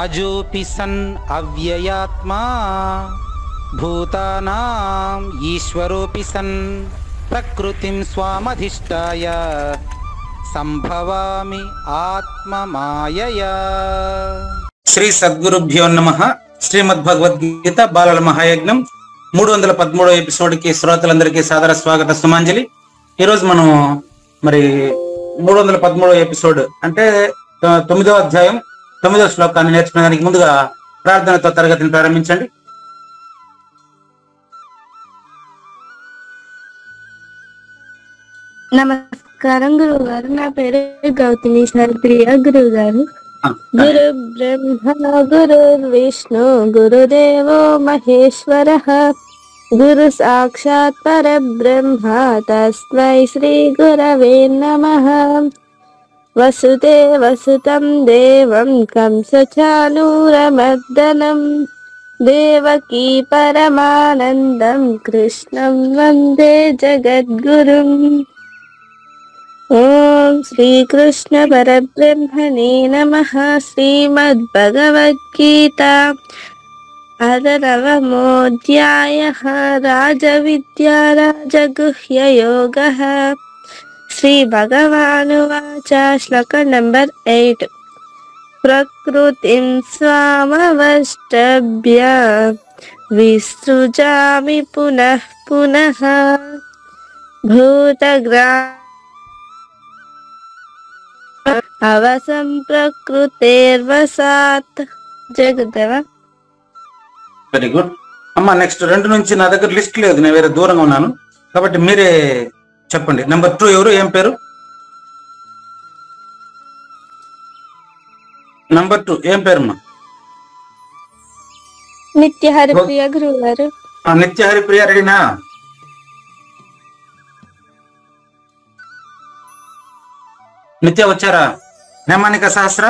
అజోపి sun అవ్యయాత్మా భూతానాం ఈశ్వరోపి sun ప్రకృతిం స్వామధిష్టాయ సంభవామి ఆత్మమాయయా. Shri సద్గురుభ్యో నమః. శ్రీమద్భగవద్గీత బాలల మహాయజ్ఞం 313వ ఎపిసోడ్కి శ్రోతలందరికీ సాదర స్వాగత సుమాంజలి. ఈరోజు మనం 313వ ఎపిసోడ్ అంటే 9వ అధ్యాయం 9వ శ్లోకాన్ని నేర్చుకునేదానికి ముందుగా ప్రార్థనతో తరగతిని ప్రారంభించండి. నమస్కారం గురువుగారు. నా పేరు గౌతమి హరిప్రియ. గురువుగారు, గురు బ్రహ్మ గురు విష్ణు గురుదేవో మహేశ్వర గురు సాక్షాత్ పరబ్రహ్మ తస్మై శ్రీ గురవే నమః. వసుదేవసుతం దేవం కంసచానూరమర్దనం దేవకీ పరమానందం కృష్ణం వందే జగద్గురుం. ఓం శ్రీకృష్ణ పరబ్రహ్మణే నమః. శ్రీమద్భగవద్గీత అథ నవమోऽధ్యాయః. రాజవిద్యా రాజగుహ్యయోగః. శ్రీ భగవానువాచ. శ్లోకం నంబర్ 8. ప్రకృతిం స్వామవష్టభ్య విసృజామి పునః పునః భూతగ్రా అవసం ప్రకృతేర్వసాత్. జగదేవ. వెరీ గుడ్ అమ్మా. నెక్స్ట్ 2 నుంచి నా దగ్గర లిస్ట్ లేదు, నేను వేరే దూరంగా ఉన్నాను కాబట్టి మీరే చెప్పండి. నెంబర్ 2 ఎవరు, ఏం పేరు? నంబర్ 2 ఏం పేరమ్మా? నిత్య హరిప్రియ గురువుగారు. నిత్య హరిప్రియ రెడీనా? నిత్య వచ్చారా? నేమానిక సహస్ర.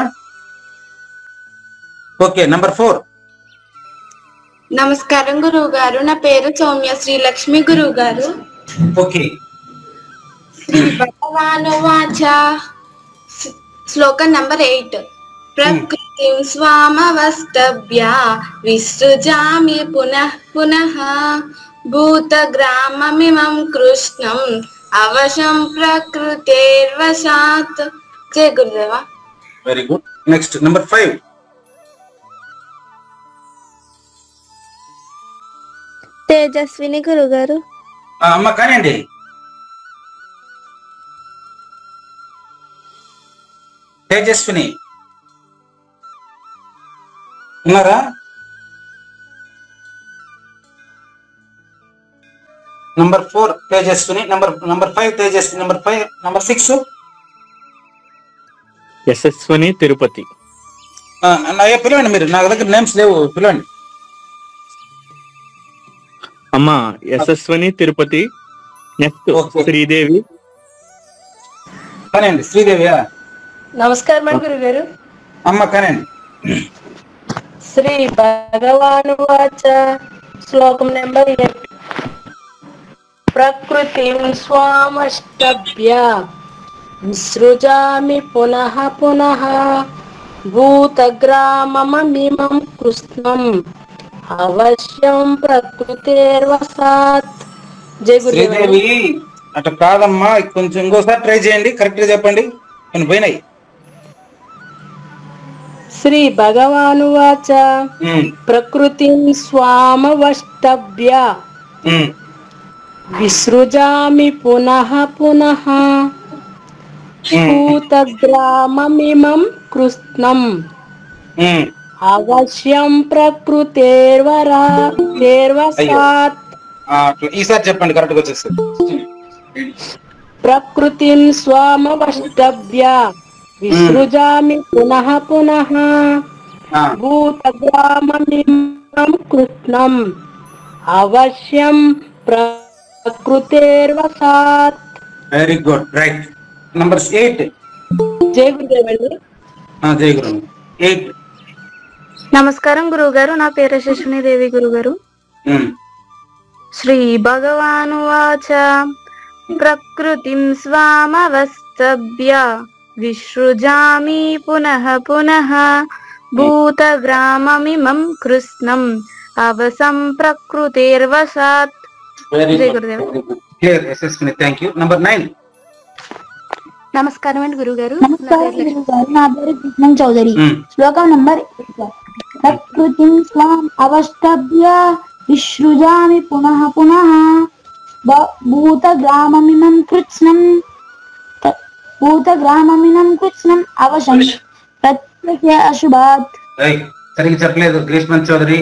ఓకే. నంబర్ 4. నమస్కారం గురువు గారు. నా పేరు సౌమ్య శ్రీలక్ష్మి గురువు గారు. ఓకే. శ్రీ భగవానువాచ. శ్లోకం నంబర్ 8. ప్రకృతిం స్వామవష్టభ్య విసృజామి పునః పునః భూతగ్రామమిమం కృష్ణం అవశం ప్రకృతేర్వశాత్. జయ గురుదేవా. Very good. Next number 5. Tejaswini గురుగారు. అమ్మ కానివ్వండి. తేజస్విని ఉన్నారా? Number 4 Tejaswini. Number 5 Tejaswini. Number 6 యశస్విని తిరుపతి. పిలవండి. మీరు నా దగ్గర నేమ్స్ లేవు, పిలవండి. అమ్మా యశస్విని తిరుపతి. నెక్స్ట్ శ్రీదేవి. కానివ్వండి. శ్రీదేవియా? నమస్కారం గురుగారు. అమ్మ కానివ్వండి. శ్రీ భగవానువాచ. శ్లోకం నెంబర్ 8. ప్రకృతిం స్వామష్టభ్య విసృజామి పునః పునః భూతగ్రామమిమం కృష్ణం అవశ్యం ప్రకృతేర్వసాత్. జయ గురుదేవ. శ్రీదేవి అటు కాదమ్మా, కొంచెం ఇంకోసారి ట్రై చేయండి, కరెక్ట్ గా చెప్పండి. కొన్ని పోయినాయి. శ్రీ భగవానువాచ. ప్రకృతిం స్వామవష్టభ్య విసృజామి పునః పునః భూతగ్రామమిమం కృష్ణం అవశ్యం ప్రకృతేర్వసాత్. ఈసారి చెప్పండి, కరెక్ట్ గా వచ్చేస్తుంది. ప్రకృతిం స్వామవష్టభ్య విసృజామి పునః పునః భూతగ్రామమిమం కృష్ణం అవశ్యం ప్రకృతేర్వసాత్. Very good, right. నంబర్ 8. జయ గురుదేవండి. జయ గురు. 8. నమస్కారం గురువుగారు. నా పేరు యశస్విని దేవి గురుగారు. శ్రీ భగవానువాచ. ప్రకృతిం స్వామవస్తభ్య విసృజామి పునః పునః భూతగ్రామమిమం కృష్ణం అవసంప్రకృతేర్వశాత్. వెరీ జై గుడ్, గురుదేవ. Clear Yashaswini, thank you. Number 9. నమస్కారం అండి గురుగారు. నమస్కారం గురుగారు, నా పేరు కృష్ణం చౌదరి. శ్లోకం నంబర్ 8. ప్రకృతిం స్వాం అవష్టభ్య విసృజామి పునః పునః భూతగ్రామమిమం కృత్స్నం అవశం ప్రత్యక్ష అశుభాత్. సరిగ్గా చెప్పలేదు గ్రీష్మ చౌదరి.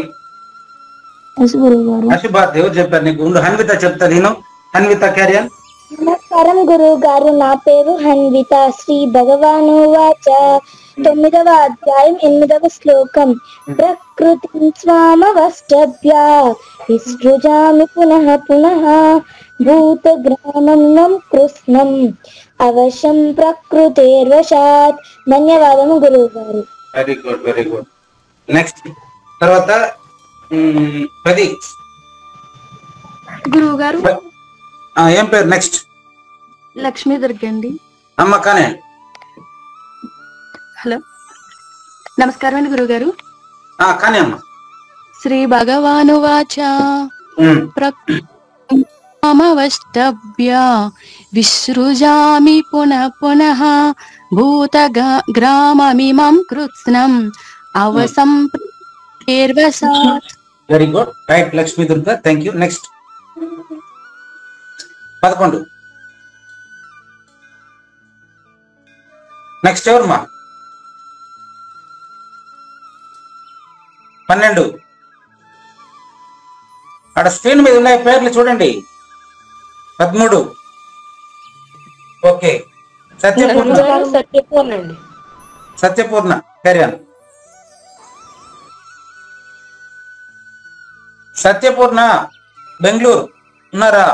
గురుగారు అశుభాత్ ఎవరు చెప్పారు నీకు? ఉండు, హన్విత చెప్తా నేను. హన్విత క్యారియర్. నమస్కారం గురువు గారు, నా పేరు హన్విత. శ్రీ భగవానువాచ 9వ అధ్యాయం 8వ శ్లోకం. ప్రకృతిం స్వామవష్టభ్య విసృజామి పునః పునః భూతగ్రామం కృష్ణం అవశం ప్రకృతేర్వశాత్. ధన్యవాదము గురువు గారు. Very good, very good. Next తర్వాత 10. గురువు గారు ఏం పేరు నెక్స్ట్? లక్ష్మీ దుర్గ అండి. అమ్మ కానీ. హలో, నమస్కారం అండి గురుగారు. కానీ అమ్మ. శ్రీ భగవానువాచ ప్రకృతిమవష్టభ్య విసృజామి పునః పునః భూతగ్రామమిమం కృత్స్నం అవసంప్రకృతేర్వశాత్. Very good, right Lakshmi Durga, thank you. Next 11. Next ఎవరమ్మా? 12. అక్కడ స్క్రీన్ మీద ఉన్నాయి పేర్లు చూడండి. 13. ఓకే, సత్యపూర్ణ. సత్యపూర్ణ అండి. సత్యపూర్ణ క్యారియర్. సత్యపూర్ణ బెంగళూరు ఉన్నారా?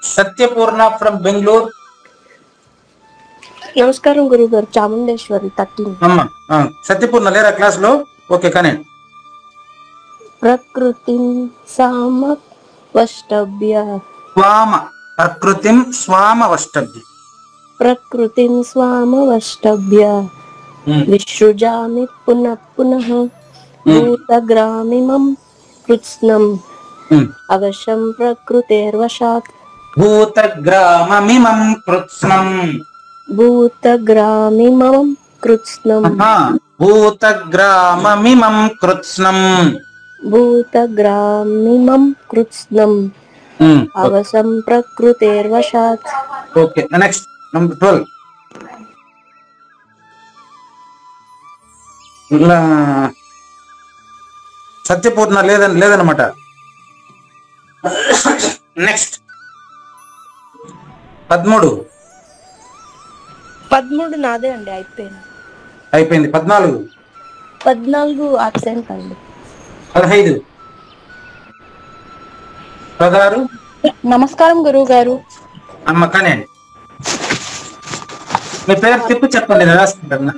సత్యపూర్ణ ఫ్రమ్ బెంగళూరు. నమస్కారం గురువు గారు, చాముండేశ్వరి 13. అమ్మ సత్యపూర్ణ లేరా క్లాస్ లో? ఓకే కానీ. ప్రకృతిం సామవష్టభ్య ప్రకృతిం స్వామవష్టభ్య ప్రకృతిం స్వామవష్టభ్య విసృజామి పునః పునః భూతగ్రామిమం కృత్స్నం అవశం ప్రకృతేర్వశాత్. భూతగ్రామమిమం కృత్స్నం. భూతగ్రామిమం కృత్స్నం. భూతగ్రామమిమం కృత్స్నం. భూతగ్రామిమం కృత్స్నం అవసం ప్రకృతేర్వశాత్. Okay, next number 12. సత్యపూర్ణ లేదన్నమాట. నెక్స్ట్ 13. 13 నాదే అండి, అయిపోయింది. 14. 14 అబ్సెంట్ అండి. 15. 16. నమస్కారం గురువు గారు. అమ్మ కానీ. మీ పేరు తిప్పి చెప్పండి, నేను రాసుకుంటాను.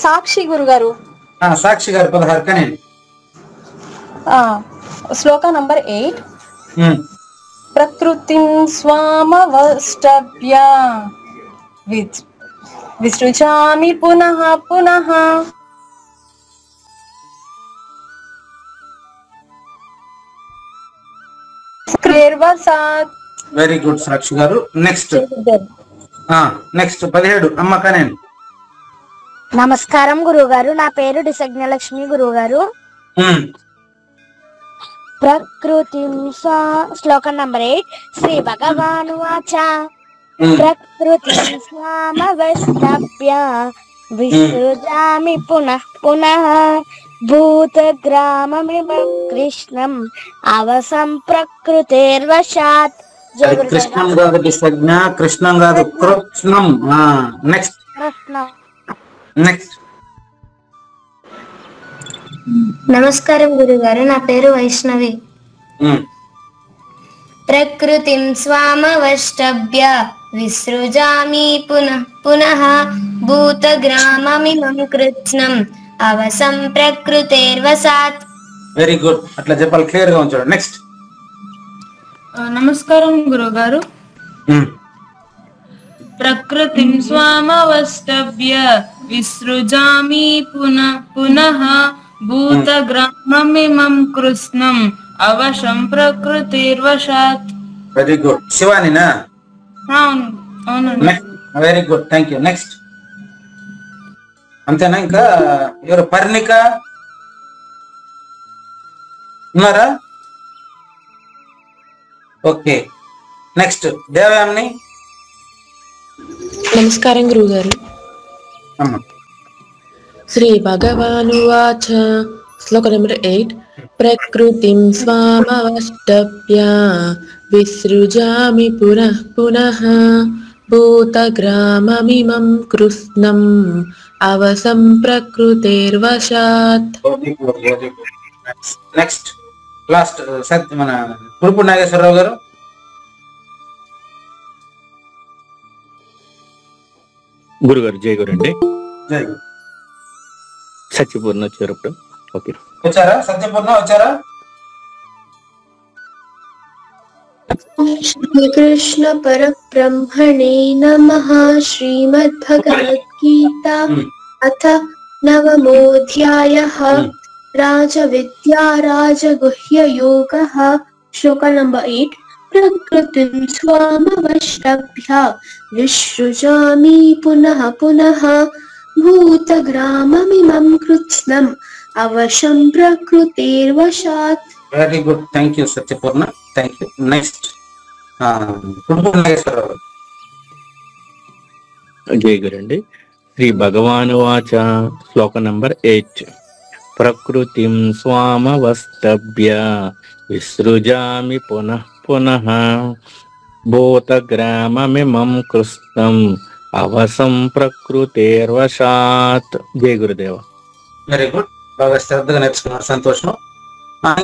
సాక్షి గురుగారు. సాక్షి గారు 16 కానీ. శ్లోక నంబర్ 8. ప్రకృతిం స్వామవష్టభ్య విసృజామి పునః పునః వెరీ గుడ్ సాక్షి గారు. నెక్స్ట్ 17. అమ్మ కానీ. నమస్కారం గురువు గారు, నా పేరు డిసజ్ఞలక్ష్మి గురువు గారు. ప్రకృతిం శ్లోకం నంబర్ 8. శ్రీ భగవానువాచ ప్రకృతిం స్వామవష్టభ్య విసృజామి పునః పునః భూతగ్రామమిమం కృష్ణం అవసం ప్రకృతేర్వశాత్. కృష్ణం కాదు డిసజ్ఞ, కృష్ణం కాదు కృష్ణం. Next next. నమస్కారం గురుగారు, నా పేరు వైష్ణవి. ప్రకృతిం స్వామవష్టభ్య విసృజామి పునః పునః భూతగ్రామమిమం కృత్స్నం అవసం ప్రకృతేర్వశాత్. వెరీ గుడ్, అట్లా చెప్పాలి, క్లియర్ గా ఉంచాడు. నెక్స్ట్. నమస్కారం గురుగారు. ప్రకృతిం స్వామవష్టభ్య విసృజామి పునః పునః భూతగ్రామమిమం కృష్ణం అవశం ప్రకృతిర్వశాత్. Very good. శివానినా? అవును అవునండి. Very good, thank you. Next. అంతేనా? ఇంకా ఎవరు? పర్ణిక ఉన్నారా? ఓకే. నెక్స్ట్ దేవయామిని. నమస్కారం గురుగారు. అమ్మా. శ్రీ భగవానువాచ శ్లోక నెంబర్ 8 ప్రకృతిం స్వామవష్టభ్య విసృజామి పునః పునః భూతగ్రామమిమం కృష్ణం అవసం ప్రకృతిర్వశాత్. నెక్స్ట్ లాస్ట్ మన గురుపు నాగేశ్వరరావు గారు. గురుగారు జయ గురు అండి. జై గురు. సత్యపూర్ణ వచ్చారు ఇప్పుడు. ఓకే, వచ్చారా? సత్యపూర్ణ వచ్చారా? శ్రీకృష్ణ పరబ్రహ్మణే నమః. శ్రీమద్భగవద్గీతా అథ నవమోऽధ్యాయः. రాజవిద్యా రాజగుహ్యయోగः. శ్లోక నంబర్ 8 ప్రకృతిం స్వామవష్టభ్య విసృజామి పునః పునః భూతగ్రామమిమం కృత్స్నం అవశం ప్రకృతిర్వశాత్. Very good, thank you Satyapurna, thank you. Next గురుపు నాగేశ్వరరావు. జయ గురు అండి. శ్రీ భగవానువాచ శ్లోక నంబర్ 8 ప్రకృతిం స్వామవష్టభ్య విసృజామి పునః పునః భూతగ్రామమిమం కృష్ణం అవసం ప్రకృతిర్వశాత్. జయ గురుదేవ. వెరీ గుడ్, బాగా శ్రద్ధగా నేర్చుకున్నారు, సంతోషం.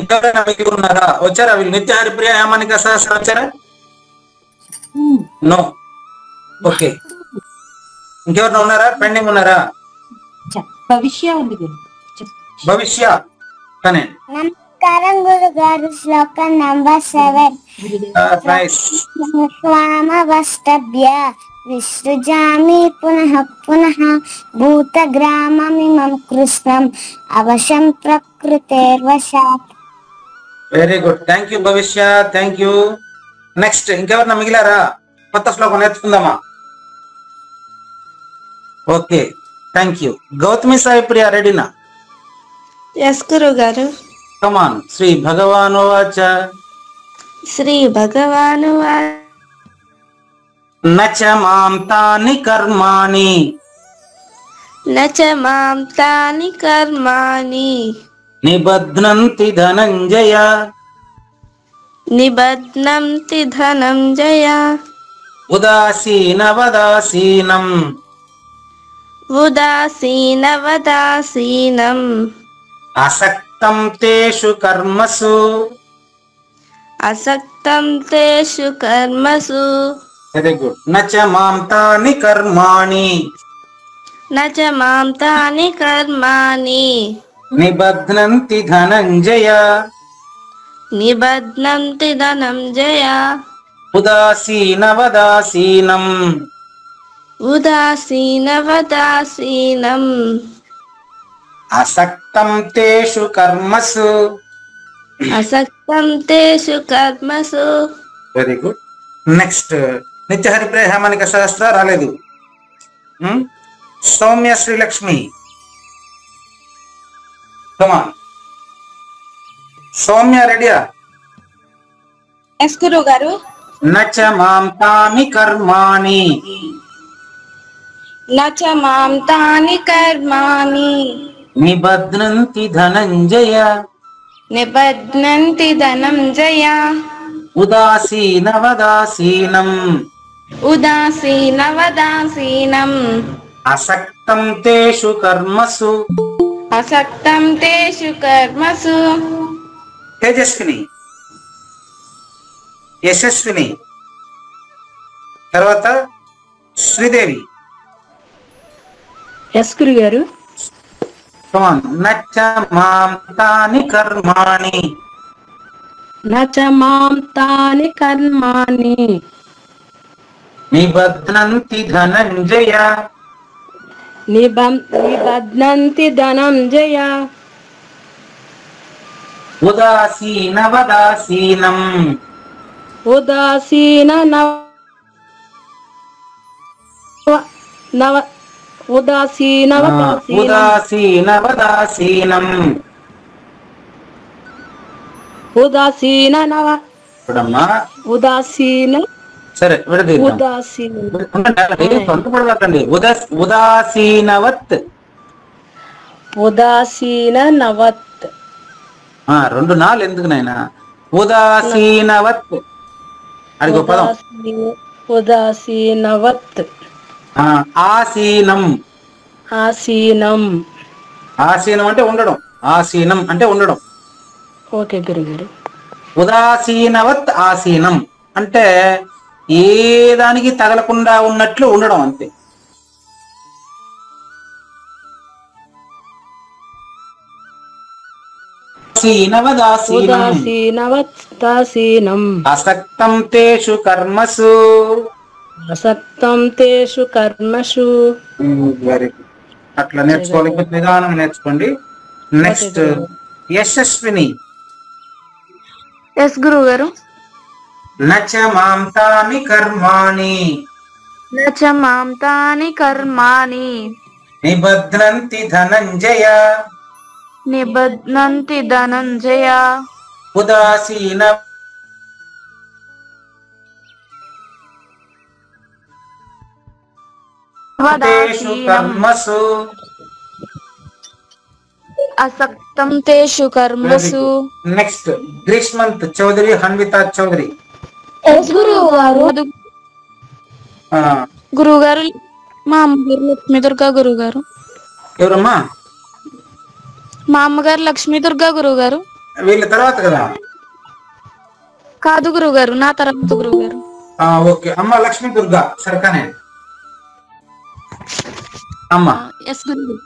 ఇంకా మిగిలి ఉన్నారా? వచ్చారా వీళ్ళు? నిత్య హరిప్రియ యామానిక సహస్ర వచ్చారా? నో. ఓకే, ఇంకెవరైనా ఉన్నారా? పెండింగ్ ఉన్నారా? భవిష్య ఉంది గురు. భవిష్య కానీ నమస్కారం గురుగారు. శ్లోకం నంబర్ 7 స్వామవష్టభ్య విసృజామి పునః పునః భూతగ్రామమిమం కృష్ణం అవశం ప్రకృతిర్వశాత్. Very good, thank you Bhavishya, thank you. Next ఇంకెవరన్నా మిగిలారా? కొత్త శ్లోకం నేర్చుకుందామా? Okay, thank you. Gautami Sai Priya రెడీనా? ఎస్ గురుగారు. కమాన్. శ్రీ భగవానువాచ శ్రీ భగవాను నచ మాం తాని కర్మాణి నచ మాం తాని కర్మాణి నిబధ్నంతి ధనంజయ నిబధ్నంతి ధనంజయ ఉదాసీనవదాసీనం ఉదాసీనవదాసీనం అసక్తం తేషు కర్మసు అసక్తం తేషు కర్మసు. Very good. నచ మాం తాని కర్మాణి నచ మాం తాని కర్మాణి నిబధ్నంతి ధనంజయ నిబధ్నంతి ధనంజయ ఉదాసీనవదాసీనం ఉదాసీనవదాసీనం అసక్తం తేషు కర్మసు అసక్తం తేషు కర్మసు. Very good. Next Nitya Haripriya హేమానిక సహస్ర రాలేదు. సౌమ్య శ్రీలక్ష్మి, కమాన్. సౌమ్య రెడీయా? ఎస్ గురువు గారు. నచ మాం తాని కర్మాణి నచ మాం తాని కర్మాణి నిబధ్నంతి ధనంజయ నిబధ్నంతి ధనంజయ ఉదాసీనవదాసీనం ఉదాసీనవదాసీనం అసక్తం తేషు కర్మసు అసక్తం తేషు కర్మసు. తేజస్విని, యశస్విని, తర్వాత శ్రీదేవి. ఎస్ గురు గారు. నచ్చ మాం తాని కర్మాణి నచ మాం తాని కర్మాణి నిబధ్నంతి ధనంజయ నిబధ్నంతి ధనంజయ ఉదాసీనవదాసీనం ఉదాసీన ఉదాసీనవదాసీనం ఉదాసీన నవ చూడమ్మా ఉదాసీన సరే విడదీద్దాం ఉదాసీన పడకండి ఉదాసీనవత్ ఉదాసీన నవత్ రెండు నాలుగు ఎందుకు నాయన ఉదాసీనవత్ అడిగో పదం ఉదాసీనవత్ ఆసీనం ఆసీనం ఆసీనం అంటే ఉండడం ఆసీనం అంటే ఉండడం ఓకే గురుగారు ఉదాసీనవత్ ఆసీనం అంటే ఏ దానికి తగలకుండా ఉన్నట్లు ఉండడం అంతే ఉదాసీనవదాసీనం అసక్తం తేషు కర్మసు అసక్తం తేషు కర్మషు వెరీ గుడ్ అట్లా నేర్చుకోవాలి కొంచెం నిదానం నేర్చుకోండి నెక్స్ట్ యశస్విని ఎస్ గురువు గారు నచ మాం తాని కర్మాణి నచ మాం తాని కర్మాణి నిబధ్నంతి ధనంజయ నిబధ్నంతి ధనంజయ ఉదాసీన తేషు కర్మసు అసక్తం తేషు కర్మసు నెక్స్ట్ గ్రీష్మంత్ చౌదరి హన్వితా చౌదరి గురువు గారు మా అమ్మగారు లక్ష్మీ దుర్గా గురువు గారు ఎవరమ్మా మా అమ్మగారు లక్ష్మీ దుర్గా గురువు గారు వీళ్ళ తర్వాత కదా కాదు గురువు గారు నా తర్వాత గురువు గారు ఓకే అమ్మ లక్ష్మీ దుర్గా సరికానే అమ్మ ఎస్ గురువు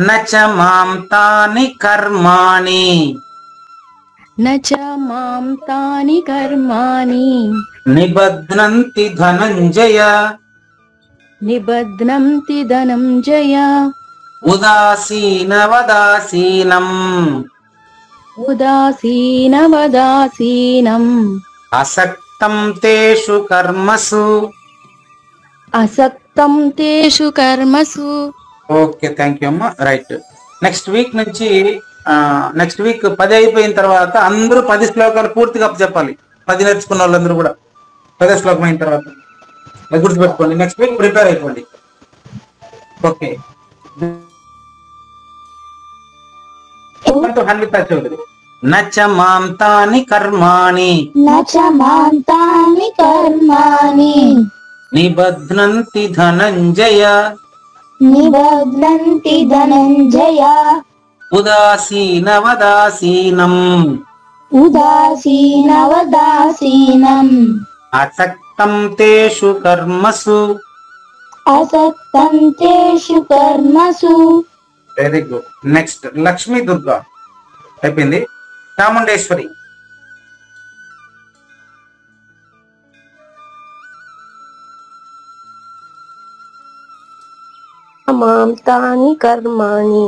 నచ మాం తాని కర్మాణి నచ మాం తాని కర్మాణి నిబధ్నంతి ధనంజయ నిబధ్నంతి ధనంజయ ఉదాసీనవదాసీనం ఉదాసీనవదాసీనం అసక్తం తేషు కర్మసు అసక్తం తేషు కర్మసు ఓకే థ్యాంక్ యూ అమ్మ రైట్ నెక్స్ట్ వీక్ నుంచి నెక్స్ట్ వీక్ 10 అయిపోయిన తర్వాత అందరూ 10 శ్లోకాలు పూర్తిగా చెప్పాలి 10 నేర్చుకున్న వాళ్ళందరూ కూడా 10 శ్లోకం అయిన తర్వాత అది గుర్తుపెట్టుకోండి నెక్స్ట్ వీక్ ప్రిపేర్ అయిపోండి ఓకే హన్వితా చౌదరి నచ మాం తాని కర్మాణి నచ మాం తాని కర్మాణి నిబధ్నంతి ధనంజయ నిబధ్నంతి ధనంజయ ఉదాసీనవదాసీనం ఉదాసీనవదాసీనం అసక్తం తేషు కర్మసు అసక్తం తేషు కర్మసు very good next Lakshmi Durga అయిపోయింది చాముండేశ్వరి మాం తాని కర్మాణి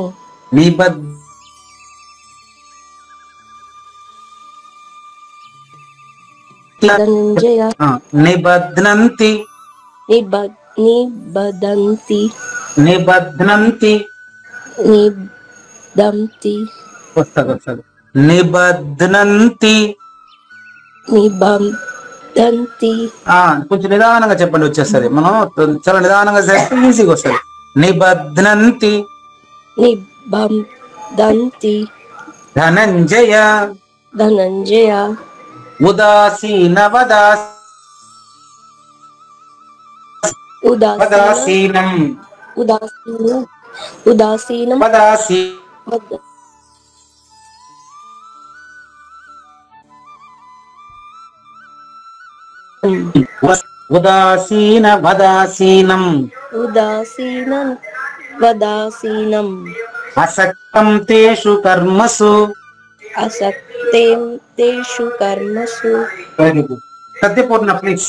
ధనంజయ నిబధ్నంతి నిబదంతి నిబధ్నంతి నిబంతి వస్తుంది నిబధ్నంతి నిబంతి కొంచెం నిదానంగా చెప్పండి వచ్చేసరి మనం చాలా నిదానంగా చేస్తే ఈజీగా వస్తుంది నిబధ్నంతి నిబంతి ధనంజయ ధనంజయ ఉదాసీనం ఉదాసీనం ఉదాసీనవదాసీనం వదాసీనం అసక్తం తేషు కర్మసు అసక్తేం తేషు కర్మసు very good Satyapurna please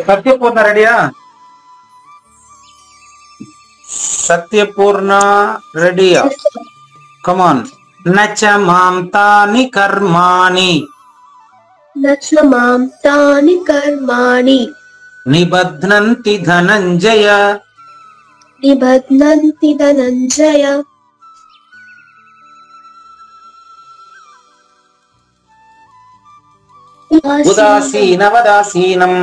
Satyapurna రెడీయా సత్యపూర్ణ రెడీయా? కమాన్. నచ మాం తాని కర్మాణి నచ మాం తాని కర్మాణి నిబధ్నంతి ధనంజయ నిబధ్నంతి ధనంజయ ఉదాసీనవదాసీనం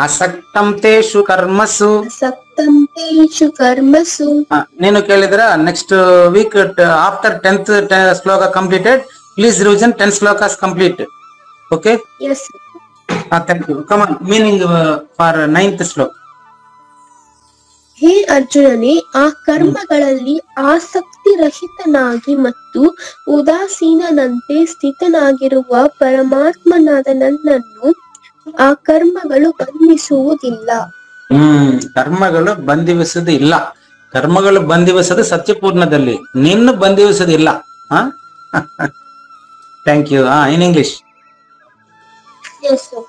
ఆసక్తం తేషు కర్మసు. సక్తం తేషు కర్మసు. నేను ಕೇಳಿದ್ರಾ నెక్స్ట్ వీక్ ఆఫ్టర్ 10th శ్లోక కంప్లీటెడ్ ప్లీజ్ రివిజన్ 10 శ్లోకాస్ complete. Okay, yes thank you. Come on, meaning for 9th శ్లోక. ಹೇ ಅರ್ಜುನನೇ, ಆ ಕರ್ಮಗಳಲ್ಲಿ ಆಸಕ್ತಿ ರಹಿತನಾಗಿ ಮತ್ತು ಉದಾಸೀನನಂತೆ ಸ್ಥಿತನಾಗಿರುವ ಪರಮಾತ್ಮನಾದ ನನ್ನನ್ನು ಆ ಕರ್ಮಗಳು ಬಂಧಿಸುವುದಿಲ್ಲ. ಕರ್ಮಗಳು ಬಂಧಿಸುವುದಿಲ್ಲ. ಕರ್ಮಗಳು ಬಂಧಿಸುವುದು ಸತ್ಯಪೂರ್ಣದಲ್ಲಿ, ನಿನ್ನ ಬಂಧಿಸುವುದಿಲ್ಲ. Thank you. In English. Yes, sir.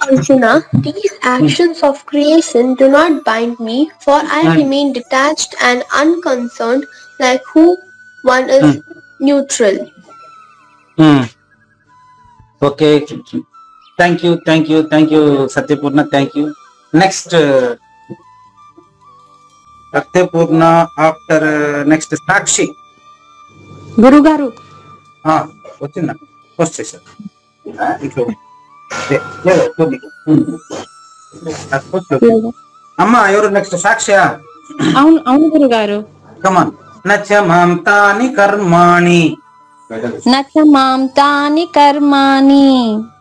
Arjuna, these actions of creation do not bind me, for I remain detached and unconcerned, like who one is neutral. Okay. Thank you, Satyapurna. Thank you. Next, Satyapurna after next Sakshi. గురువు గారు వచ్చిందా? వచ్చేసారు. అమ్మా ఎవరు next? సాక్షి. అవును గురువు గారు. కమాన్. నచ మాం తాని కర్మాణి నచ మాం తాని కర్మాణి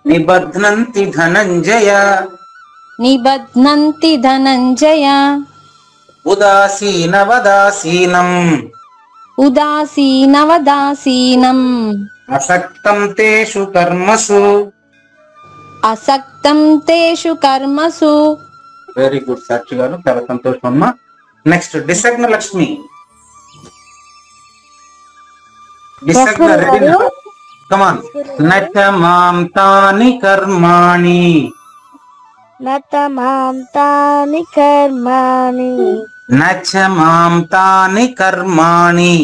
నిబధ్నంతి ధనంజయ నిబధ్నంతి ధనంజయ ఉదాసీనవదాసీనం ఉదాసీనవదాసీనం అసక్తం తేషు కర్మసు అసక్తం తేషు కర్మసు. వెరీ గుడ్ సాక్షి గారు, చాలా సంతోషం అమ్మా. నెక్స్ట్ డిసగ్న లక్ష్మి. డిసగ్న రెడీ? కమాన్. నచ మాం తాని కర్మాణి నచ మాం తాని కర్మాణి నచ మాం తాని కర్మాణి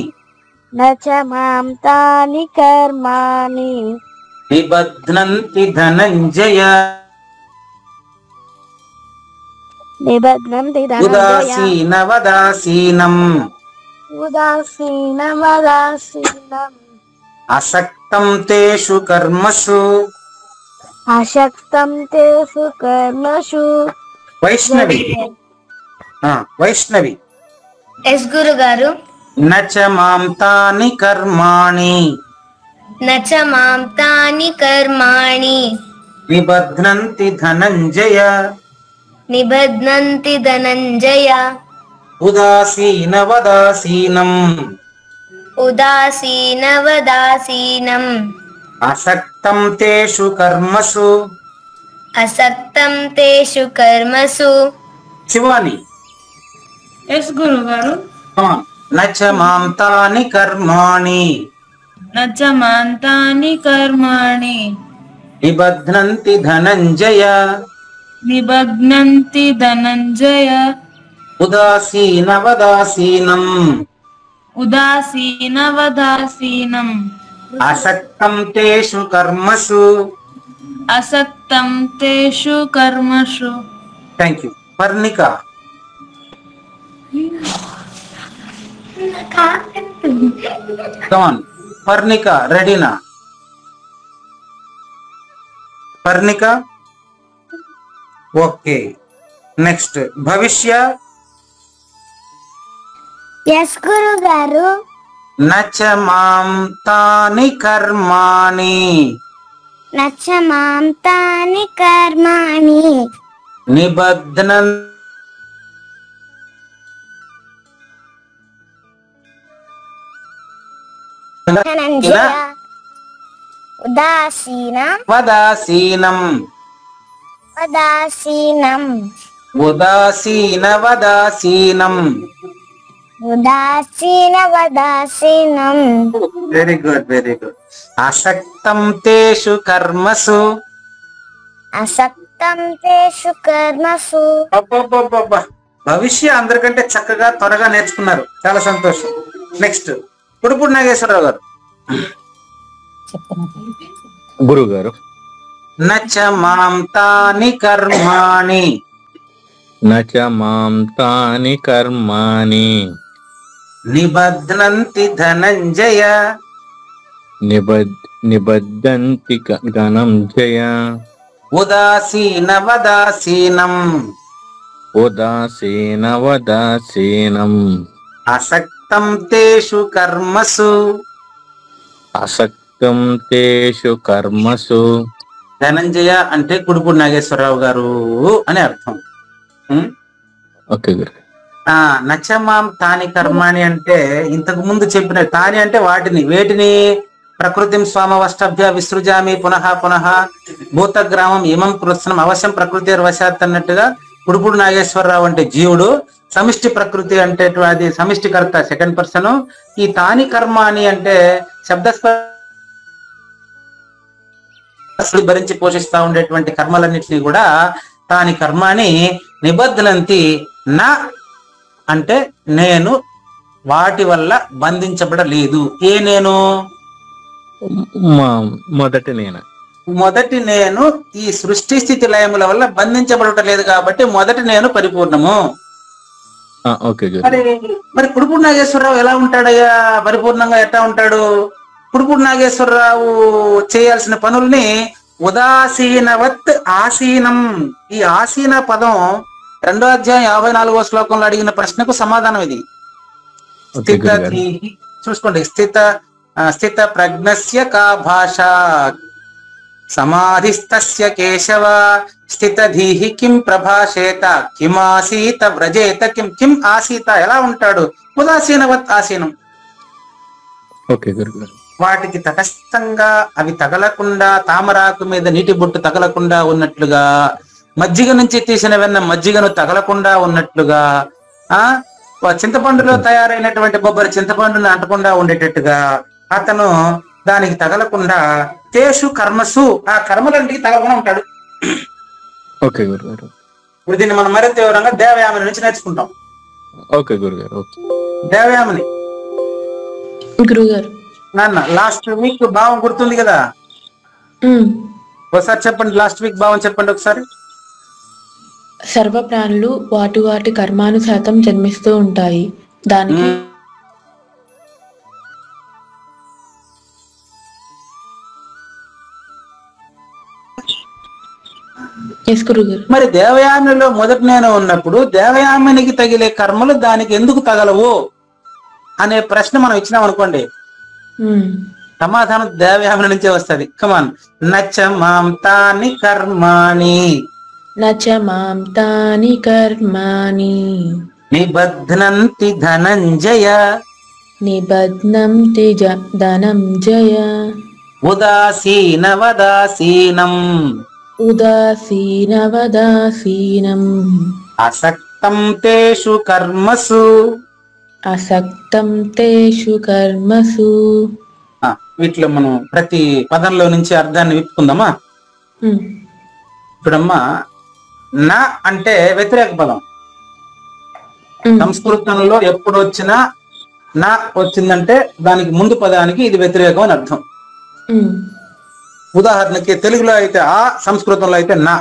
నచ మాం తాని కర్మాణి నిబధ్నంతి ధనంజయ నిబధ్నంతి ధనంజయ ఉదాసీనవదాసీనం ఉదాసీనవదాసీనం అసక్తం తేషు కర్మసు అశక్తం తేషు కర్మషు. వైష్ణవి. వైష్ణవి. ఎస్ గురుగారు. నచ మాం తాని కర్మాణి నచ మాం తాని కర్మాణి నిబధ్నంతి ధనంజయ నిబధ్నంతి ధనంజయ ఉదాసీనవదాసీనం ఉదాసీనవదాసీనం అసక్తం తేషు కర్మసు అసక్తం తేషు కర్మసు. శివాని. ఎస్ గురుగారు. నచ మాం తాని కర్మాణి నచ మాం తాని కర్మాణి నిబధ్నంతి ధనంజయ నిబధ్నంతి ధనంజయ ఉదాసీనవదాసీనం ఉదాసీనవదాసీనం అసక్తం తేషు కర్మసు అసక్తం తేషు కర్మషు. Thank you. Parnika. Come on. Parnika రెడీనా? పర్ణిక. ఓకే. నెక్స్ట్ భవిష్య. ఎస్ గురువు గారు. నచ మాం తాని కర్మాణి నచ మాం తాని కర్మాణి నిబధ్నం ధనంజయ ఉదాసీన వదాసీనం ఉదాసీనం ఉదాసీనవదాసీనం ఉదాసీనవదాసీనం. Very good, very good. అసక్తం తేషు కర్మసు అసక్తం అసక్తం తేషు కర్మసు. అబ్బబ్బబ్బబ్బా, భవిష్య అందరికంటే చక్కగా త్వరగా నేర్చుకున్నారు, చాలా సంతోషం. నెక్స్ట్ పుడుపూడి నాగేశ్వరరావు గారు. గురువు గారు. నచ మాం తాని కర్మాణి. నచ మాం తాని కర్మాణి నిబధ్నంతి ధనంజయ. నిబద్ధంతి ధనంజయ. ఉదాసీన వదాసీనం. ఉదాసీన వదాసీనం. అసక్తం తేషు కర్మసు. అసక్తం తేషు కర్మసు. ధనంజయ అంటే పుడుపూడి నాగేశ్వరరావు గారు అని అర్థం. ఓకే గురు. నచమాం తాని కర్మాణి అంటే ఇంతకు ముందు చెప్పిన తాని అంటే వాటిని, వేటిని? ప్రకృతిం స్వామవష్టభ్య విసృజామి పునః పునః భూతగ్రామం ఇమం కృత్స్నం అవశ్యం ప్రకృతి వశాత్ అన్నట్టుగా పుడుపూడి నాగేశ్వరరావు అంటే జీవుడు, సమిష్టి ప్రకృతి అంటే అది సమిష్టికర్త సెకండ్ పర్సన్. ఈ తాని కర్మాని అంటే భరించి పోషిస్తా ఉండేటువంటి కర్మలన్నింటినీ కూడా తాని కర్మాని నిబద్ధనంతి. నా అంటే నేను వాటి వల్ల బంధించబడలేదు. ఏ నేను? మొదటి నేను ఈ సృష్టి స్థితి లయముల వల్ల బంధించబడటం లేదు కాబట్టి మొదటి నేను పరిపూర్ణము. మరి పుడుపూడి నాగేశ్వరరావు ఎలా ఉంటాడయ్యా? పరిపూర్ణంగా ఎట్లా ఉంటాడు? పుడుపూడి నాగేశ్వరరావు చేయాల్సిన పనుల్ని ఉదాసీనవత్ ఆసీనం. ఈ ఆసీన పదం 2వ అధ్యాయం 54వ శ్లోకంలో అడిగిన ప్రశ్నకు సమాధానం ఇది. స్థిత చూసుకోండి. స్థిత ప్రజ్ఞస్య కా భాష సమాధిస్తస్య కేశవ స్థితధీహి కిం ప్రభాషేత కిమాసీత వ్రజేత కిం. కిం ఆసీత ఎలా ఉంటాడు? ఉదాసీనవత్ ఆసీనం. వాటికి తటస్థంగా అవి తగలకుండా, తామరాకు మీద నీటి బొట్టు తగలకుండా ఉన్నట్లుగా, మజ్జిగ నుంచి తీసిన వెన్న మజ్జిగను తగలకుండా ఉన్నట్లుగా, చింతపండులో తయారైనటువంటి బొబ్బరి చింతపండును అంటకుండా ఉండేటట్టుగా అతను దానికి తగలకుండా తేషు కర్మసు ఆ కర్మలంటికి తగలకుండా ఉంటాడు. ఇప్పుడు దీన్ని మనం మరింత వివరంగా దేవయామని నుంచి నేర్చుకుంటాం. దేవయామని గురుగారు. నాన్న లాస్ట్ వీక్ భావం గుర్తుంది కదా? ఒకసారి చెప్పండి, లాస్ట్ వీక్ భావం చెప్పండి ఒకసారి. సర్వ ప్రాణులు వాటి వాటి కర్మానుసాతం జన్మిస్తూ ఉంటాయి. దానికి మరి దేవయామిలో మొదటి నేను ఉన్నప్పుడు దేవయామినికి తగిలే కర్మలు దానికి ఎందుకు తగలవు అనే ప్రశ్న మనం ఇచ్చినాం అనుకోండి, సమాధానం దేవయామి నుంచే వస్తుంది. కమాన్. నచ మాం తాని కర్మాణి. నచ మాం తాని కర్మాణి నిబధ్నంతి ధనంజయ. నిబధ్నంతి ధనంజయ. ఉదాసీన వదాసీనం. ఉదాసీన వదాసీనం. అసక్తం తేషు కర్మసు. అసక్తం తేషు కర్మసు. వీటిలో మనం ప్రతి పదంలో నుంచి అర్థాన్ని విప్పుకుందామా? ఇప్పుడమ్మా నా అంటే వ్యతిరేక పదం. సంస్కృతంలో ఎప్పుడు వచ్చినా నా వచ్చిందంటే దానికి ముందు పదానికి ఇది వ్యతిరేకం అని అర్థం. ఉదాహరణకి తెలుగులో అయితే ఆ, సంస్కృతంలో అయితే నా.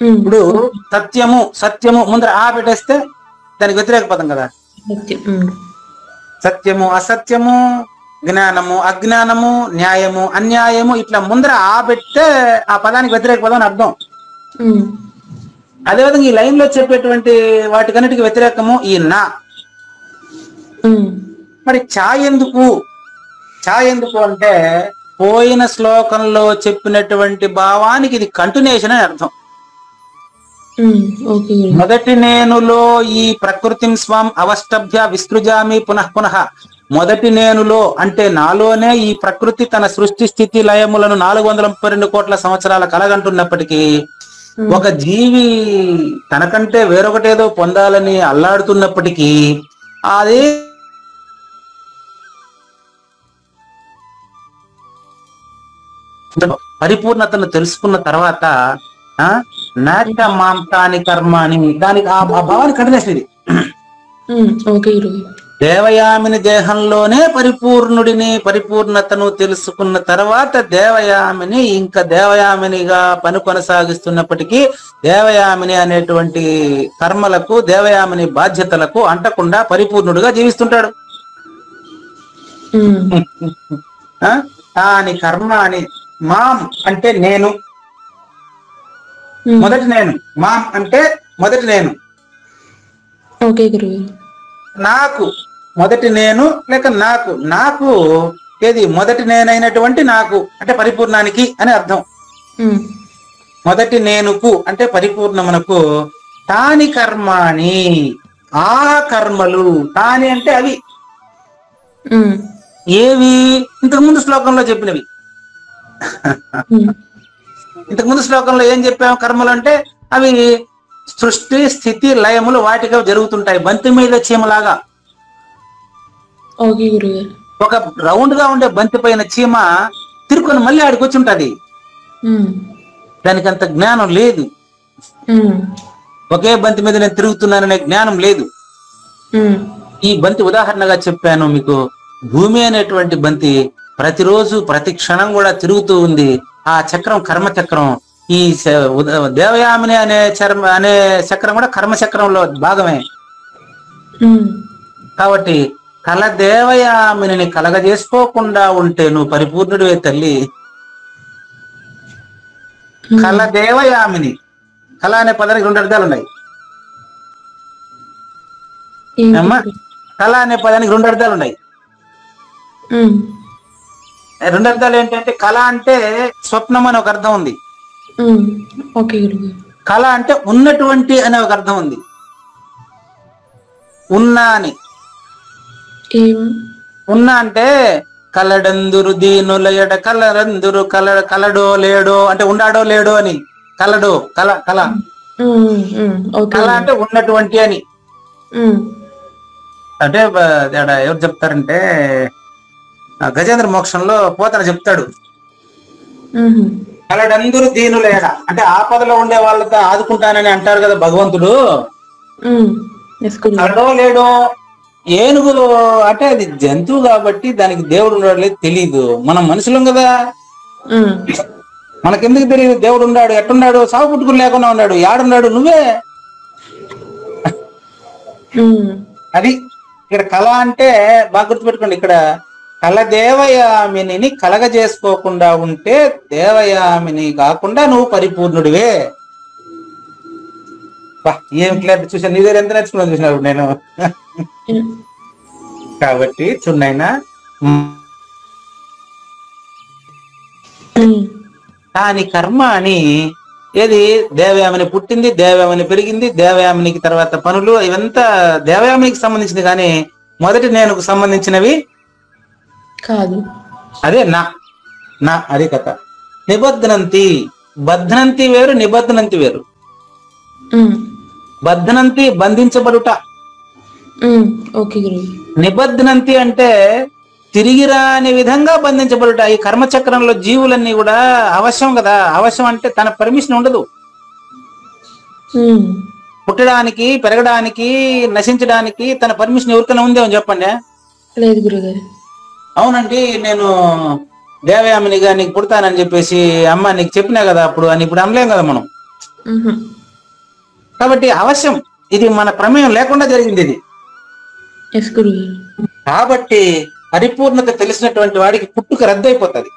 ఇప్పుడు సత్యము సత్యము ముందర ఆ పెట్టేస్తే దానికి వ్యతిరేక పదం కదా. సత్యము అసత్యము, జ్ఞానము అజ్ఞానము, న్యాయము అన్యాయము, ఇట్లా ముందర ఆ పెడితే ఆ పదానికి వ్యతిరేక పదం అని అర్థం. అదేవిధంగా ఈ లైన్ లో చెప్పేటువంటి వాటికన్నిటికి వ్యతిరేకము ఈ నా. మరి ఛాయ్ ఎందుకు? ఛాయ్ ఎందుకు అంటే పోయిన శ్లోకంలో చెప్పినటువంటి భావానికి ఇది కంటిన్యూషన్ అని అర్థం. మొదటి నేనులో ఈ ప్రకృతిం స్వం అవష్టభ్య విసృజామి పునః పునః. మొదటి నేనులో అంటే నాలోనే ఈ ప్రకృతి తన సృష్టి స్థితి లయములను 432 కోట్ల సంవత్సరాల కలగంటున్నప్పటికీ ఒక జీవి తనకంటే వేరొకటేదో పొందాలని అల్లాడుతున్నప్పటికీ అదే పరిపూర్ణతను తెలుసుకున్న తర్వాత నాచ మాంతాని కర్మాని, దానికి ఆ భావాన్ని కంటిన్యూషన్ ఇది. ఓకే గురువు. దేవయామిని దేహంలోనే పరిపూర్ణతను తెలుసుకున్న తర్వాత దేవయామిని ఇంకా దేవయామినిగా పని కొనసాగిస్తున్నప్పటికీ దేవయామిని అనేటువంటి కర్మలకు, దేవయామిని బాధ్యతలకు అంటకుండా పరిపూర్ణుడిగా జీవిస్తుంటాడు. తాని కర్మ అని, మాం అంటే నేను, మొదటి నేను, మాం అంటే మొదటి నేను, ఓకే గురువు. నాకు మొదటి నేను లేక నాకు ఏది మొదటి నేనైనటువంటి నాకు అంటే పరిపూర్ణానికి అని అర్థం. మొదటి నేనుకు అంటే పరిపూర్ణమునకు తాని కర్మాని, ఆ కర్మలు, తాని అంటే అవి ఏవి, ఇంతకుముందు శ్లోకంలో చెప్పినవి. ఇంతకుముందు శ్లోకంలో ఏం చెప్పాము? కర్మలు అంటే అవి సృష్టి స్థితి లయములు వాటిగా జరుగుతుంటాయి, బంతి మీద చీమలాగా. ఒక రౌండ్ గా ఉండే బంతి పైన చీమ తిరుకొని మళ్ళీ ఆడికి వచ్చి ఉంటది. దానికి అంత జ్ఞానం లేదు. ఒకే బంతి మీద నేను తిరుగుతున్నాననే జ్ఞానం లేదు. ఈ బంతి ఉదాహరణగా చెప్పాను మీకు. భూమి అనేటువంటి బంతి ప్రతిరోజు ప్రతి క్షణం కూడా తిరుగుతూ ఉంది. ఆ చక్రం కర్మచక్రం. ఈ దేవయామిని అనే చక్రం కూడా కర్మచక్రంలో భాగమే. కాబట్టి కల దేవయామిని కలగజేసుకోకుండా ఉంటే నువ్వు పరిపూర్ణుడివే తల్లి. కల దేవయామిని, కళ అనే పదానికి 2 అర్థాలు ఉన్నాయి అమ్మా. కళ అనే పదానికి 2 అర్థాలు ఉన్నాయి. 2 అర్థాలు ఏంటంటే, కళ అంటే స్వప్నం అని ఒక అర్థం ఉంది. కళ అంటే ఉన్నటువంటి అనే ఒక అర్థం ఉంది. ఉన్నా అని, ఉన్నా అంటే కలడందురు దీనులయడ కలరందురు కలడో లేడో అంటే ఉండాడో లేడో అని. కలడో కళ అంటే ఉన్నటువంటి అని. అంటే ఎవరు చెప్తారంటే గజేంద్ర మోక్షంలో పోతన చెప్తాడు, కలడందురు దీనులేడ అంటే ఆపదలో ఉండే వాళ్ళతో ఆదుకుంటానని అంటారు కదా భగవంతుడు. కలడో లేడో, ఏనుగు అంటే అది జంతువు కాబట్టి దానికి దేవుడు ఉన్నాడు లేదు తెలీదు. మనం మనుషులం కదా, మనకెందుకు తెలియదు దేవుడు ఉన్నాడు, ఎట్టున్నాడు, సాగు పుట్టుకుని లేకుండా ఉన్నాడు, యాడున్నాడు నువ్వే. అది ఇక్కడ కళ అంటే బాగా గుర్తుపెట్టుకోండి. ఇక్కడ కల దేవయామిని కలగజేసుకోకుండా ఉంటే దేవయామిని కాకుండా నువ్వు పరిపూర్ణుడివే. ఏం క్లియర్ చూసాను, నీ దగ్గర ఎంత నేర్చుకున్నాను చూసినాడు నేను. కాబట్టి చున్నైనా దాని కర్మ అని ఏది దేవయామిని పుట్టింది, దేవయామిని పెరిగింది, దేవయామినికి తర్వాత పనులు, ఇవంతా దేవయామినికి సంబంధించింది కానీ మొదటి నేనుకు సంబంధించినవి కాదు. అదే నా అది కథ. నిబద్ధనంతి, బద్ధనంతి వేరు, నిబద్ధనంతి వేరు. బద్ధనంతి బంధించబడుట, నిబద్ధనంతి అంటే తిరిగి రాని విధంగా బంధించబడుట. ఈ కర్మచక్రంలో జీవులన్నీ కూడా అవశ్యం కదా. అవశ్యం అంటే తన పర్మిషన్ ఉండదు. పుట్టడానికి, పెరగడానికి, నశించడానికి తన పర్మిషన్ ఎవరికైనా ఉందేమో చెప్పండి. లేదు గురుగారు. అవునండి, నేను దేవయామినిగా నీకు పుడతానని చెప్పేసి అమ్మ నీకు చెప్పినా కదా అప్పుడు అని ఇప్పుడు అనలేం కదా మనం. కాబట్టి అవశ్యం, ఇది మన ప్రమేయం లేకుండా జరిగింది ఇది. కాబట్టి పరిపూర్ణత తెలిసినటువంటి వాడికి పుట్టుక రద్దయిపోతుంది.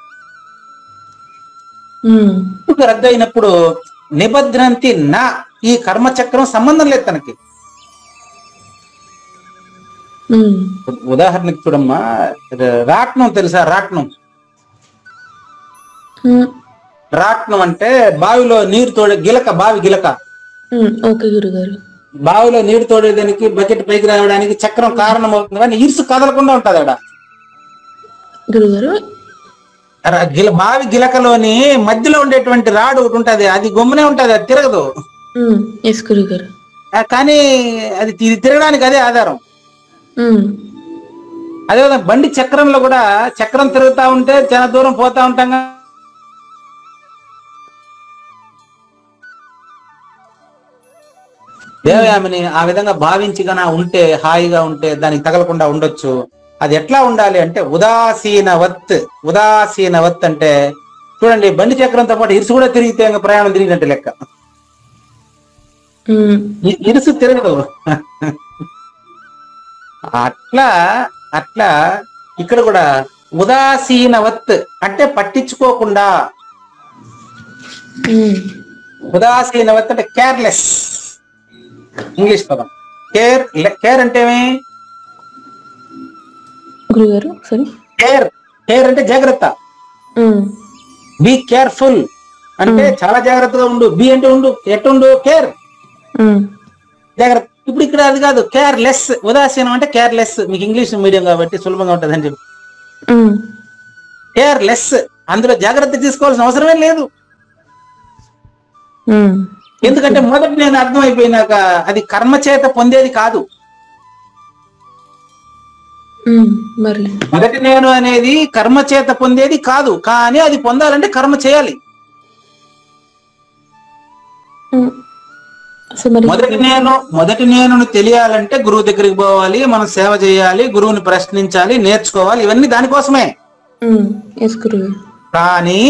పుట్టుక రద్దయినప్పుడు నిబద్ధనంతి నా, ఈ కర్మచక్రం సంబంధం లేదు తనకి. ఉదాహరణకి చూడమ్మా, రాట్నం తెలుసా? రాట్నం అంటే బావిలో నీరు తోడే గిలక, బావి గిలక. బావిలో నీరు తోడేదానికి బకెట్ పైకి రావడానికి చక్రం కారణం అవుతుంది, కానీ ఇరుసు కదలకుండా ఉంటది ఆడ. బావి గిలకలోని మధ్యలో ఉండేటువంటి రాడు ఒకటి ఉంటది, అది గమ్మునే ఉంటది, అది తిరగదు. కానీ అది తిరగడానికి అదే ఆధారం. అదేవిధంగా బండి చక్రంలో కూడా చక్రం తిరుగుతా ఉంటే చాలా దూరం పోతా ఉంటాం, దేవయామిని ఆ విధంగా భావించి గన ఉంటే, హాయిగా ఉంటే దానికి తగలకుండా ఉండొచ్చు. అది ఎట్లా ఉండాలి అంటే ఉదాసీనవత్. ఉదాసీనవత్ అంటే చూడండి, బండి చక్రంతో పాటు ఇరుసు కూడా తిరిగితే ఇంకా ప్రయాణం తిరిగినట్టు లెక్క. ఇరుసు తిరగదు. అట్లా అట్లా ఇక్కడ కూడా ఉదాసీనవత్ అంటే పట్టించుకోకుండా. ఉదాసీనవత్ అంటే కేర్లెస్, ఇంగ్లీష్ పదం. కేర్ అంటే గురుగారు సారీ, కేర్ అంటే జాగ్రత్త. బీ కేర్ఫుల్ అంటే చాలా జాగ్రత్తగా ఉండు. బి అంటే ఉండు, ఎట్టుండు, కేర్, జాగ్రత్త. ఇప్పుడు ఇక్కడ అది కాదు, కేర్లెస్. ఉదాసీనం అంటే కేర్లెస్. మీకు ఇంగ్లీష్ మీడియం కాబట్టి సులభంగా ఉంటుంది అని చెప్పి కేర్లెస్. అందులో జాగ్రత్త తీసుకోవాల్సిన అవసరమే లేదు. ఎందుకంటే మొదటి నేను అర్థమైపోయినాక అది కర్మ చేత పొందేది కాదు. మొదటి నేను అనేది కర్మ చేత పొందేది కాదు, కానీ అది పొందాలంటే కర్మ చేయాలి. మొదటి నేను తెలియాలంటే గురువు దగ్గరికి పోవాలి, మనం సేవ చేయాలి, గురువుని ప్రశ్నించాలి, నేర్చుకోవాలి. ఇవన్నీ దానికోసమే. కానీ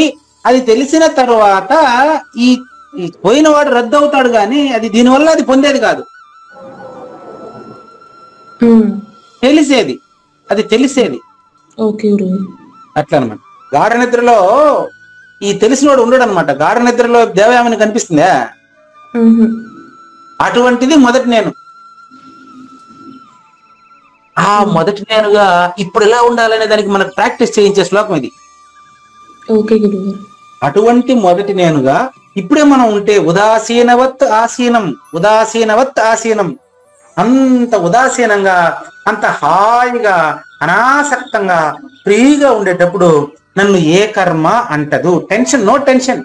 అది తెలిసిన తరువాత ఈ పోయినవాడు రద్దు అవుతాడు, కానీ అది దీనివల్ల అది పొందేది కాదు. తెలిసేది, అది తెలిసేది. అట్లా అనమాట. గాఢ నిద్రలో ఈ తెలిసినోడు ఉండడు అనమాట. గాఢ నిద్రలో దేవయామిని కనిపిస్తుందా? అటువంటిది మొదటి నేను. ఆ మొదటి నేనుగా ఇప్పుడు ఎలా ఉండాలనే దానికి మనకు ప్రాక్టీస్ చేయించే శ్లోకం ఇది. అటువంటి మొదటి నేనుగా ఇప్పుడే మనం ఉంటే ఉదాసీనవత్ ఆసీనం, ఉదాసీనవత్ ఆసీనం. అంత ఉదాసీనంగా, అంత హాయిగా, అనాసక్తంగా, ఫ్రీగా ఉండేటప్పుడు నన్ను ఏ కర్మ అంటదు. Tension, no tension.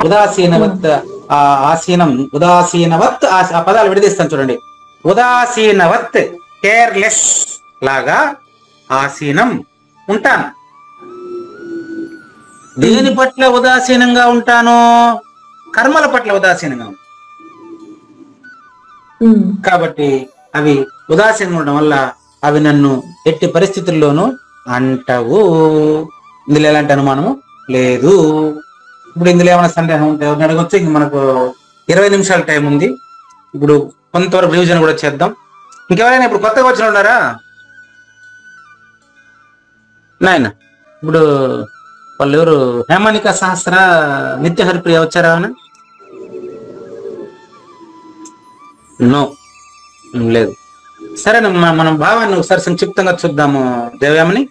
ఉదాసీనవత్ ఆసీనం, ఉదాసీనవత్ ఆ పదాలు విడదీస్తాను చూడండి. ఉదాసీనవత్ కేర్లెస్ లాగా, ఆసీనం ఉంటాను. దేని పట్ల ఉదాసీనంగా ఉంటాను? కర్మల పట్ల ఉదాసీనంగా ఉంటాను. కాబట్టి అవి ఉదాసీనంగా ఉండడం వల్ల అవి నన్ను ఎట్టి పరిస్థితుల్లోనూ అంటవు. ఇందులో ఎలాంటి అనుమానము లేదు. ఇప్పుడు ఇందులో ఏమైనా సందేహం ఉంటే అడగొచ్చు. ఇంక మనకు 20 నిమిషాల టైం ఉంది. ఇప్పుడు కొంతవరకు రివిజన్ కూడా చేద్దాం. ఇంకెవరైనా ఇప్పుడు కొత్తగా వచ్చిన ఉన్నారా నాయన? ఇప్పుడు వాళ్ళు ఎవరు, హేమానిక సహస్ర, నిత్య హరిప్రియ వచ్చారా? నో, లేదు. సరే, మనం భావాన్ని ఒకసారి సంక్షిప్తంగా చూద్దాము దేవయామని.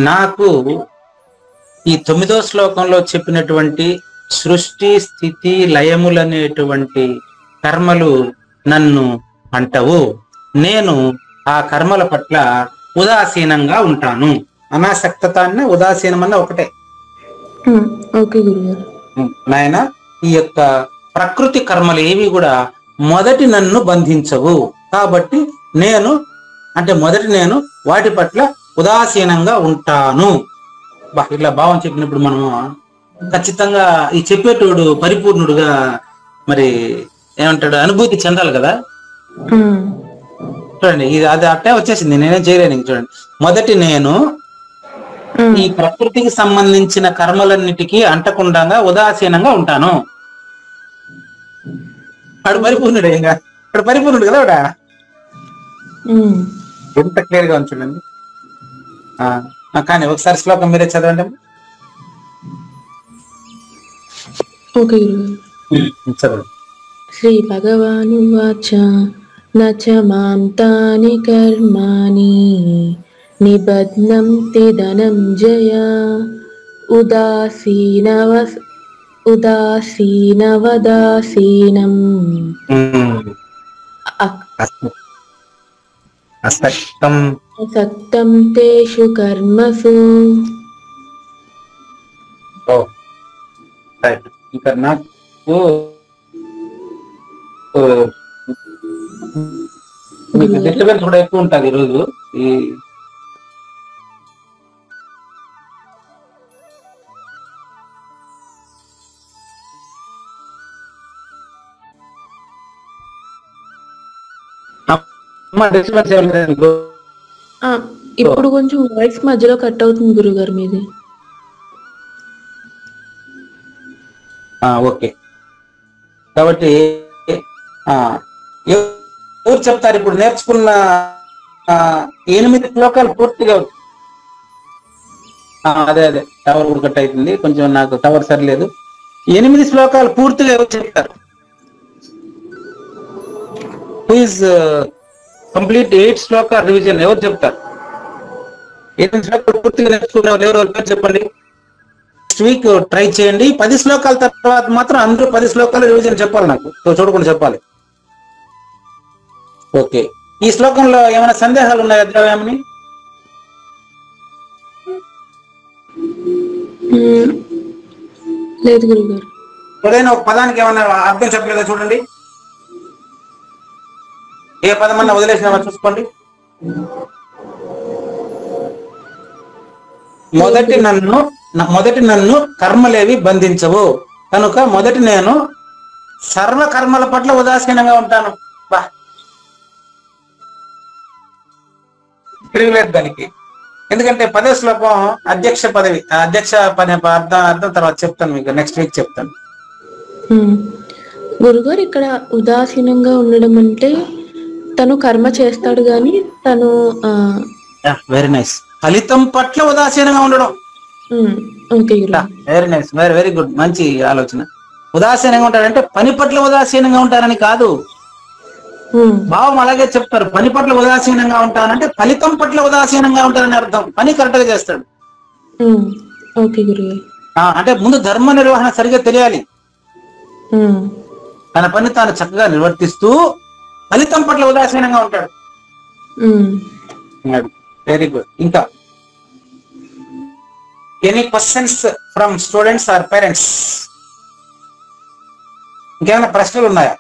నాకు ఈ 9వ శ్లోకంలో చెప్పినటువంటి సృష్టి, స్థితి, లయములనేటువంటి కర్మలు నన్ను అంటవు. నేను ఆ కర్మల పట్ల ఉదాసీనంగా ఉంటాను. అనాసక్తతాన్ని ఉదాసీనమన్న ఒకటే నాయన. ఈ యొక్క ప్రకృతి కర్మలు ఏవి కూడా మొదటి నన్ను బంధించవు. కాబట్టి మొదటి నేను వాటి పట్ల ఉదాసీనంగా ఉంటాను. ఇట్లా భావం చెప్పినప్పుడు మనము ఖచ్చితంగా ఈ చెప్పేటోడు పరిపూర్ణుడుగా మరి ఏమంటాడు, అనుభూతి చెందాలి కదా. చూడండి, ఇది అది అట్టే వచ్చేసింది, నేనేం చేయలేను. చూడండి, మొదటి నేను ఈ ప్రకృతికి సంబంధించిన కర్మలన్నిటికీ అంటకుండా ఉదాసీనంగా ఉంటాను. వాడు పరిపూర్ణుడు, ఇంకా వాడు పరిపూర్ణుడు కదా. వాడా ఎంత క్లియర్ గా ఉంచండి. కానీ ఒకసారి శ్లోకం మీరే చదవండి. చదవండి. శ్రీ భగవాను వాచ నచ మాం తాని కర్మాణి నిబధ్నంతి ధనంజయ ఉదాసీనవదాసీనం అసక్తం తేషు కర్మసు. ఇక్కడ నాకు డిస్టర్బెన్స్ కూడా ఎక్కువ ఉంటుంది ఈరోజు. డిస్టర్బెన్స్ ఏం లేదు. ఇప్పుడు కొంచెం వాయిస్ మధ్యలో కట్ అవుతుంది గురుగారు మీది. ఓకే, కాబట్టి ఎవరు చెప్తారు ఇప్పుడు నేర్చుకున్న 8 శ్లోకాలు పూర్తిగా? అదే టవర్ కూడా కట్ అవుతుంది, కొంచెం నాకు టవర్ సరిలేదు. 8 శ్లోకాలు పూర్తిగా ఎవరు చెప్తారు? ప్లీజ్ కంప్లీట్ 8 శ్లోకాల రివిజన్ ఎవరు చెప్తారు? 8 శ్లోకాలు పూర్తిగా నేర్చుకున్న వాళ్ళు ఎవరు పేరు చెప్పండి. నెక్స్ట్ వీక్ ట్రై చేయండి. 10 శ్లోకాల తర్వాత మాత్రం అందరూ 10 శ్లోకాలు రివిజన్ చెప్పాలి, నాకు చూడకుండా చెప్పాలి. ఓకే, ఈ శ్లోకంలో ఏమైనా సందేహాలు ఉన్నాయా అధ్యాయాన్ని? లేదు గురుగారు. ఏదైనా ఒక పదానికి ఏమైనా అర్థం చెప్పలేదా చూడండి. ఏ పదం అన్నా వదిలేసినా చూసుకోండి. మొదటి నన్ను కర్మలేవి బంధించవు కనుక మొదటి నేను సర్వ కర్మల పట్ల ఉదాసీనంగా ఉంటాను. బా తిరుగులేదు దానికి. ఎందుకంటే 10వ శ్లోకం అధ్యక్ష పదవి, అధ్యక్ష పని అర్థం తర్వాత చెప్తాను మీకు, నెక్స్ట్ వీక్ చెప్తాను. గురుగారు ఇక్కడ ఉదాసీనంగా ఉండడం అంటే తను కర్మ చేస్తాడు గాని తను వెరీ నైస్, ఫలితం పట్ల ఉదాసీనంగా ఉండడం. వెరీ నైస్, వెరీ గుడ్, మంచి ఆలోచన. ఉదాసీనంగా ఉంటారంటే పని పట్ల ఉదాసీనంగా ఉంటారని కాదు, భావం అలాగే చెప్తారు. పని పట్ల ఉదాసీనంగా ఉంటానంటే ఫలితం పట్ల ఉదాసీనంగా ఉంటారని అర్థం. పని కరెక్ట్ గా చేస్తాడు. అంటే ముందు ధర్మ నిర్వహణ సరిగ్గా తెలియాలి. తన పని తాను చక్కగా నిర్వర్తిస్తూ ఫలితం పట్ల ఉదాసీనంగా ఉంటాడు. Very good. ఇంకా any questions from students or parents? ఇంకేమైనా ప్రశ్నలు ఉన్నాయా?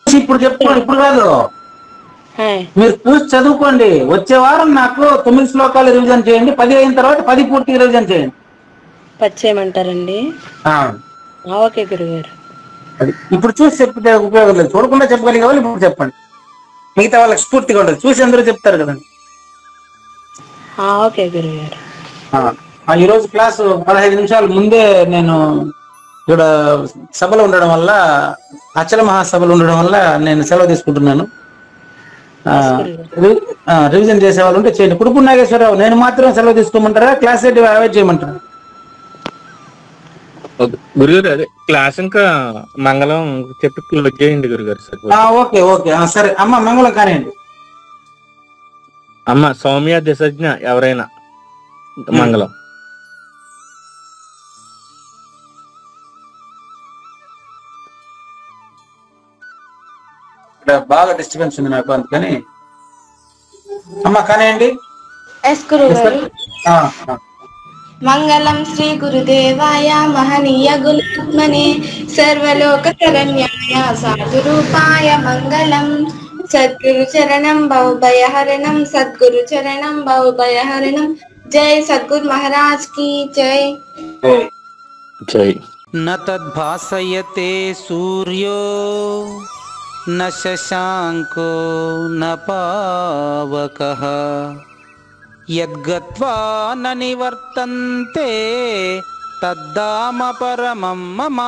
ఇప్పుడు చెప్పుకోండి, ఇప్పుడు కాదు, మీరు చూసి చదువుకోండి. వచ్చే వారం నాకు 9 శ్లోకాలు రివిజన్ చేయండి. 10 అయిన తర్వాత 10 పూర్తిగా రివిజన్ చేయండి. చేయమంటారండి? ఓకే గురుగారు. ఇప్పుడు చూసి చెప్తే ఉపయోగం లేదు, చూడకుండా చెప్పగలిగే వాళ్ళు ఇప్పుడు చెప్పండి. మిగతా వాళ్ళకి స్ఫూర్తిగా ఉండదు, చూసి అందరూ చెప్తారు కదండి. ఓకే గురుగారు. ఈరోజు క్లాసు 15 నిమిషాల ముందే నేను ఇక్కడ సభలో ఉండడం వల్ల, అచల మహాసభలు ఉండడం వల్ల నేను సెలవు తీసుకుంటున్నాను. రివిజన్ చేసే వాళ్ళు ఉంటే చేయండి. కుడుపు నాగేశ్వరరావు, నేను మాత్రం సెలవు తీసుకోమంటారా, క్లాస్ అవాయిడ్ చేయమంటారా? గురుగారు అదే క్లాస్ ఇంకా మంగళం చెప్పి క్లోజ్ చేయండి గురుగారు. ఓకే ఓకే, సరే అమ్మ మంగళం కానివ్వండి. అమ్మ సౌమ్య దిశజ్ఞ ఎవరైనా మంగళం. ఇక్కడ బాగా డిస్టర్బెన్స్ ఉంది నాకు, అందుకని అమ్మ కానివ్వండి. మంగళం శ్రీ గురుదేవాయ మహనీయ గుణాత్మనే సర్వలోక శరణ్యాయ సాధు రూపాయ మంగళం. సద్గురు చరణం భవభయహరణం, సద్గురు చరణం భవభయహరణం. జై సద్గురు మహారాజ్ కి జై. జై. న తద్భాసయతే సూర్యో న శశాంకో న పావకః యద్గత్వా న నివర్తంతే తద్ధామ పరమం మమ.